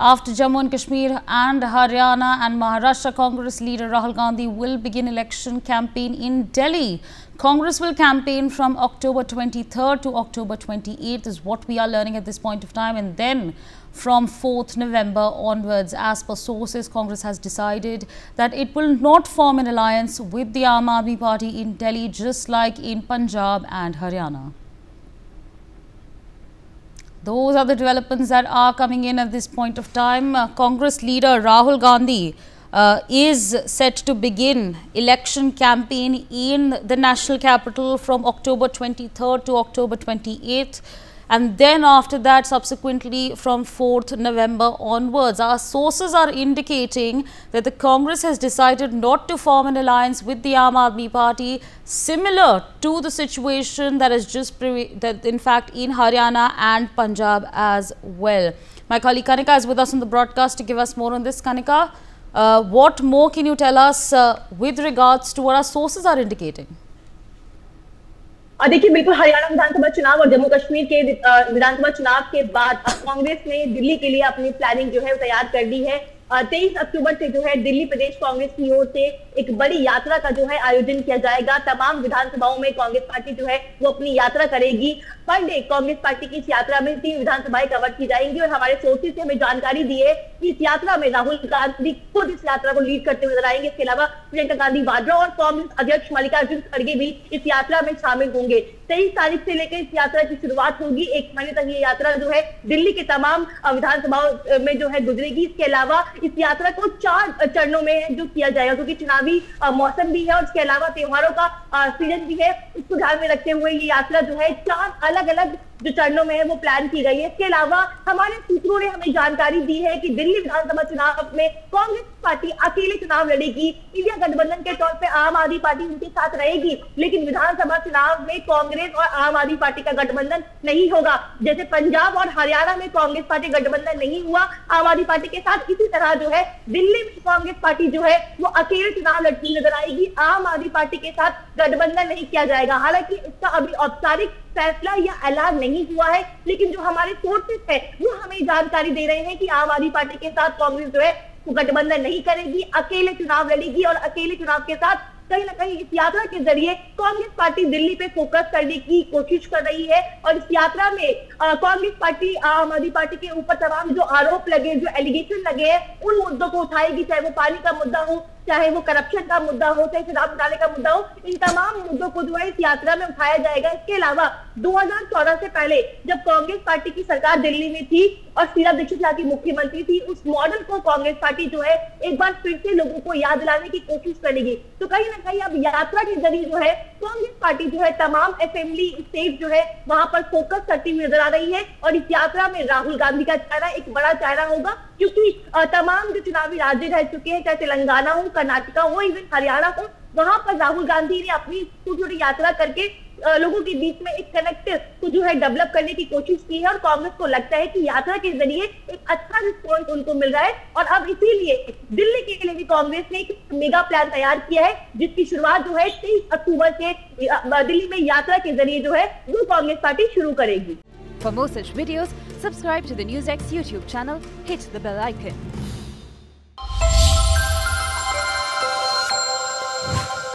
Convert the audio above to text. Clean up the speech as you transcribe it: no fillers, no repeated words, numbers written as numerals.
After Jammu and Kashmir and Haryana and Maharashtra, Congress leader Rahul Gandhi will begin election campaign in Delhi. Congress will campaign from October 23rd to October 28th is what we are learning at this point of time, and then from 4th November onwards. As per sources, Congress has decided that it will not form an alliance with the Aam Aadmi Party in Delhi, just like in Punjab and Haryana. Those are the developments that are coming in at this point of time. Congress leader Rahul Gandhi is set to begin election campaign in the national capital from October 23rd to October 28th. And then after that, subsequently from 4th November onwards. Our sources are indicating that the Congress has decided not to form an alliance with the Aam Aadmi Party, similar to the situation that is in fact in Haryana and Punjab as well. My colleague Kanika is with us on the broadcast to give us more on this. Kanika, what more can you tell us with regards to what our sources are indicating? देखिए, बिल्कुल हरियाणा विधानसभा चुनाव और जम्मू कश्मीर के विधानसभा चुनाव के बाद कांग्रेस ने दिल्ली के लिए अपनी प्लानिंग जो है तैयार कर दी है। 23 अक्टूबर से जो है दिल्ली प्रदेश कांग्रेस की ओर से एक बड़ी यात्रा का जो है आयोजन किया जाएगा। तमाम विधानसभाओं में कांग्रेस पार्टी जो है वो अपनी यात्रा करेगी। पर डे कांग्रेस पार्टी की इस यात्रा में 3 विधानसभाएं कवर की जाएंगी और हमारे सोर्सेज से हमें जानकारी दी है कि इस यात्रा में राहुल गांधी खुद इस यात्रा को लीड करते हुए नजर आएंगे। इसके अलावा प्रियंका गांधी वाड्रा और कांग्रेस अध्यक्ष मल्लिकार्जुन खड़गे भी इस यात्रा में शामिल होंगे। 23 तारीख से लेकर इस यात्रा की शुरुआत होगी। 1 महीने तक ये यात्रा जो है दिल्ली के तमाम विधानसभाओं में जो है गुजरेगी। इसके अलावा इस यात्रा को 4 चरणों में जो किया जाएगा, क्योंकि चुनावी मौसम भी है और इसके अलावा त्योहारों का सीजन भी है। इसको ध्यान में रखते हुए ये यात्रा जो है 4 अलग अलग जो चरणों में है वो प्लान की गई है। इसके अलावा हमारे सूत्रों ने हमें जानकारी दी है कि दिल्ली विधानसभा चुनाव में कांग्रेस पार्टी अकेले चुनाव लड़ेगी। इंडिया गठबंधन के तौर पे आम आदमी पार्टी उनके साथ रहेगी, लेकिन विधानसभा चुनाव में कांग्रेस और आम आदमी पार्टी का गठबंधन नहीं होगा। जैसे पंजाब और हरियाणा में कांग्रेस पार्टी गठबंधन नहीं हुआ आम आदमी पार्टी के साथ, इसी तरह जो है दिल्ली में कांग्रेस पार्टी जो है वो अकेले चुनाव लड़ती नजर आएगी। आम आदमी पार्टी के साथ गठबंधन नहीं किया जाएगा। हालांकि इसका अभी औपचारिक फैसला या ऐलान नहीं हुआ है, लेकिन जो हमारे सोर्सेस है वो हमें जानकारी दे रहे हैं कि आम आदमी पार्टी के साथ कांग्रेस जो है वो गठबंधन नहीं करेगी, अकेले चुनाव लड़ेगी और अकेले चुनाव के साथ कहीं ना कहीं इस यात्रा के जरिए कांग्रेस पार्टी दिल्ली पे फोकस करने की कोशिश कर रही है। और इस यात्रा में कांग्रेस पार्टी आम आदमी पार्टी के ऊपर तमाम जो आरोप लगे, जो एलिगेशन लगे हैं, उन मुद्दों को उठाएगी, चाहे वो पानी का मुद्दा हो, चाहे वो करप्शन का मुद्दा हो, चाहे चुनाव घोटाले का मुद्दा हो। इन तमाम मुद्दों को जो है इस यात्रा में उठाया जाएगा। इसके अलावा 2014 से पहले जब कांग्रेस पार्टी की सरकार दिल्ली में थी और शीला दीक्षित यहाँ की मुख्यमंत्री थी, उस मॉडल को कांग्रेस पार्टी जो है एक बार फिर से लोगों को याद दिलाने की कोशिश करेगी। तो कहीं ना कहीं अब यात्रा के जरिए जो है कांग्रेस पार्टी जो है तमाम असेंबली स्टेट जो है वहां पर फोकस करती हुई नजर आ रही है। और इस यात्रा में राहुल गांधी का चेहरा एक बड़ा चेहरा होगा, क्योंकि तमाम जो चुनावी राज्य रह चुके हैं, चाहे तेलंगाना हो, कर्नाटका हो, इवन हरियाणा हो, वहां पर राहुल गांधी ने अपनी छोटी यात्रा करके लोगों के बीच में एक कनेक्ट को जो है डेवलप करने की कोशिश की है। और कांग्रेस को लगता है कि यात्रा के जरिए एक अच्छा रिस्पॉन्स उनको मिल रहा है और अब इसीलिए दिल्ली के लिए भी कांग्रेस ने एक मेगा प्लान तैयार किया है, जिसकी शुरुआत जो है 23 अक्टूबर से दिल्ली में यात्रा के जरिए जो है वो कांग्रेस पार्टी शुरू करेगी। For more such videos, subscribe to the NewsX YouTube channel, hit the bell icon.